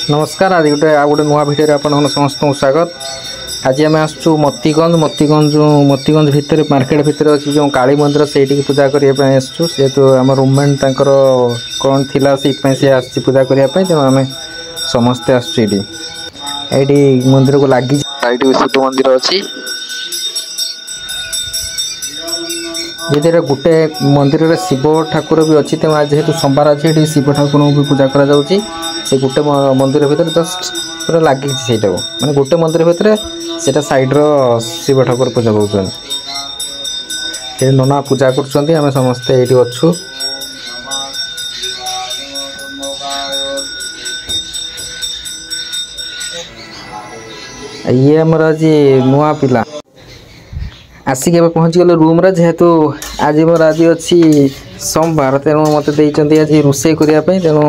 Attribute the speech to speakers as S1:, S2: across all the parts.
S1: नमस्कार। आज गोटे आ गए नुआ भिडियो आप समस्त स्वागत। आज आम आसु मतीगंज भितर मार्केट भितर अच्छी जो काली मंदिर से पूजा करने आसु जेहतु आम रूममेट कौन थिला से पूजा करने तेणु आम समस्ते आसु मंदिर को लगी शिव मंदिर अच्छी गोटे मंदिर में शिव ठाकुर भी अच्छी तेणु आज जेहतु सोमवार अच्छी ये शिव ठाकुर भी पूजा करा से गोटे मंदिर भितर जस्ट पूरा लगी से माने गोटे मंदिर भितर से साइड रो शिव ठाकुर पूजा कर नना पूजा कर समस्ते ये अच्छु। ये आमर आज नुआ पिला आसिक पहुँची गले रूम रे जेहेतु आज मोर आज अच्छी सोमवार तेणु मत आज रोषे करने तेणु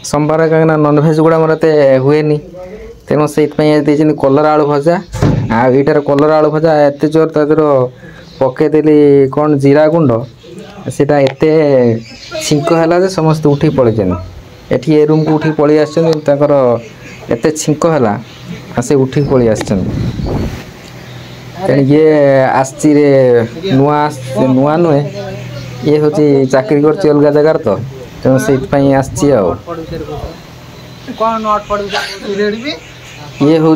S1: सोमवार कहीं नॉनभेज गुड़ा मोर हुए तेणु से कलर आलू भजा आईटार कलर आलू भजा एत जोर तर पकईदेली कौन जीरा गुंड सेटा एत छिंक है समस्त उठी पड़े ये रूम को उठी पलि आसर एत छिंक है से उठी पलि आस ये आसी नुआ नुआ नुहे ये हूँ चाकरी कर अलग जगार तो तेणु से ये हूँ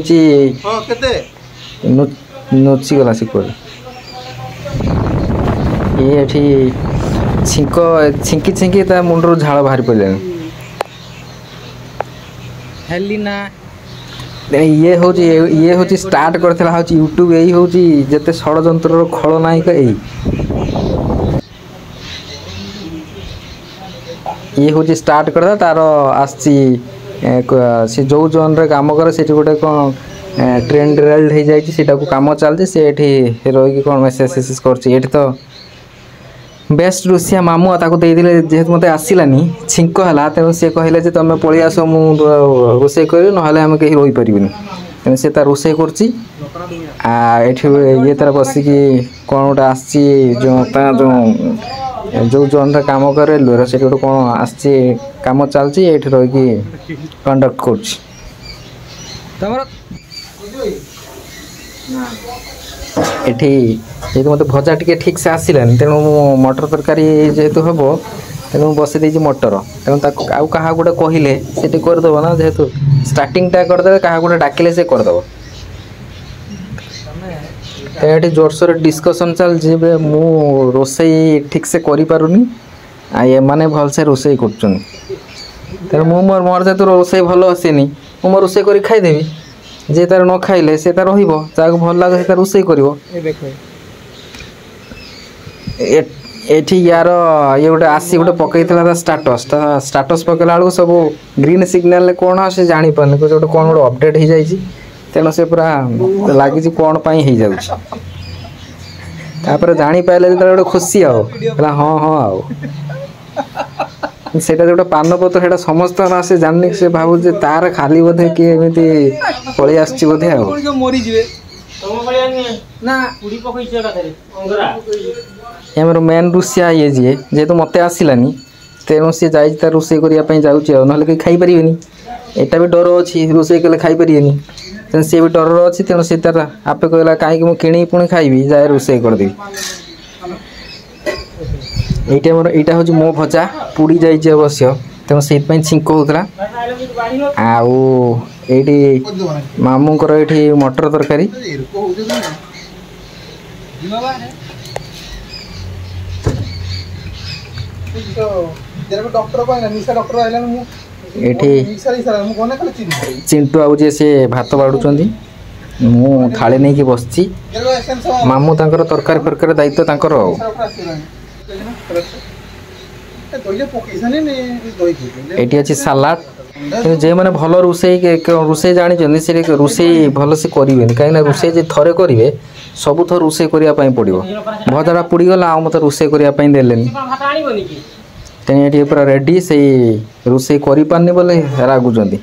S1: नुचिगला सिकुड़ ये छिंक छिंकी छिंकी मुंडर झाड़ बाहरी पड़े ये हूँ स्टार्ट करता यूट्यूब यही हूँ जिते षड्यंत्र खलनायक ये हूँ स्टार्ट करता तार आसी जो जोन रे काम करे से गोटे कौन ट्रेंड रेल्ड हो जाए कम चलती से रही कौन मेसेज कर तो बेस्ट रुषिया मामू ताको जेहेतु मत आसलानी छिंक है तेणु सी कहले तुम पलि आस मुझे रोषे कर ना आम कहीं रही पारे तेणु सी रोषे कर ये तार बसिकी कौन गोटे आसी जो जोन रे काम करे रेलवे से गोटे कौन आसी कम चलती ये रही कंडक्ट कर जेहेतु मत भजा टे ठीक से आसलानी तेणु मटर तरकारी जेहेतु हम तेणु बसई देती मटर तेणु आउ क्या गोटे कहले से करदेव ना जेहेतु स्टार्टिंग टा करदे क्या गोटे डाकिले से करदेव तेणु जोरसोर डिस्कसन चलती मु रोषे ठीक से करें मैंने भलसे रोषे कर मोर जेहतु रोषे भल आसेनी मो रोषे कर खाईदेवी जे तार न खाइले से तार रहा भल लगे से रोषे कर यार ये गोटे आसी गोटे पकई स्टाटस पकड़ा बेलू सब ग्रीन सिग्नाल कौन से जानी पारे गोटे कौन गोटे अपडेट हो जाए तेणु से पूरा लगी कौन हो जापारे जो गोटे खुशी हाँ हाँ आओ से जो पान पत्र से समस्त से जानी से भाव तार खाली बोधे किए पलि आस बोधे आमर मेन रुषिया ये जी जेहेतु मत आसलानी तेणु सी जा रोषे करने जाऊँगी ना कहीं खाईपर यहाँ भी डर अच्छी रोषे कले खाईपर तेणु सी भी डर अच्छी तेणु सी तार आपे कहला कहीं मुझे किणी पुणी खाइबी जाए रोषे करदेवी यहाँ हूँ मो भजा पुड़ी जाइए अवश्य तेणु से छिंक होता आईटी मामूर ये मटर तरकारी चिंटू आउ जे से भात बाढ़ुंट मु थाली नहीं बसची मामू तांकर तरकारी फरकारी दायित्व तांकर ये अच्छी सालाड जे मैंने भल रोषे जानी से रोषे भल से करें कहीं रोषे जे थरे करेंगे सब थर रोषे करने पड़ो भजाटा पुड़गला आ मत रोषे करने देले तेणु ये पूरा रेडी से रोषे करनी बोले रागुंट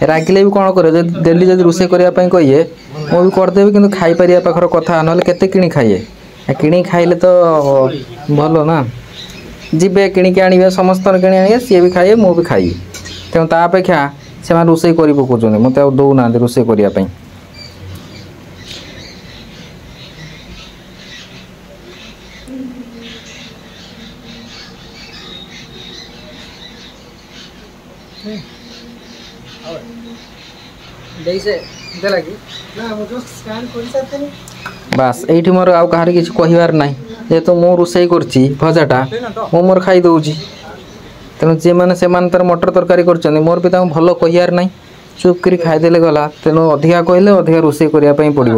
S1: रागिले भी कौन कर डेली जब रोषे करने कहे मुझे करदेवी कि खाईपर पाखर कथा ना केते किणी खाइए किणी खाइले तो भल ना ଯିବେ କିଣିକି ଆଣିବେ ସମସ୍ତଙ୍କର କିଣି ଆଣିବେ ସିଏ ବି ଖାଇବେ ମୁଁ ବି ଖାଇବି ତେଣୁ ତା ଅପେକ୍ଷା ସେମାନେ ରୋଷେଇ କରି ପକାଉଛନ୍ତି ମୋତେ ଆଉ ଦେଉନାହାନ୍ତି ରୋଷେଇ କରିବା ପାଇଁ। ବାସ୍ ଏଇଠି ମୋର ଆଉ କାହାର କିଛି କହିବାର ନାହିଁ ଯେହେତୁ ମୁଁ ରୋଷେଇ କରୁଛି ଭଜାଟା ମୁଁ ମୋର ଖାଇଦେଉଛି ତେଣୁ ସେମାନେ ତାର ମଟର ତରକାରୀ କରୁଛନ୍ତି ମୋର ବି ତାଙ୍କୁ ଭଲ କହିବାର ନାହିଁ ଚୁପ୍ କରି ଖାଇଦେଲେ ଗଲା ତେଣୁ ଅଧିକା କହିଲେ ଅଧିକା ରୋଷେଇ କରିବା ପାଇଁ ପଡ଼ିବ।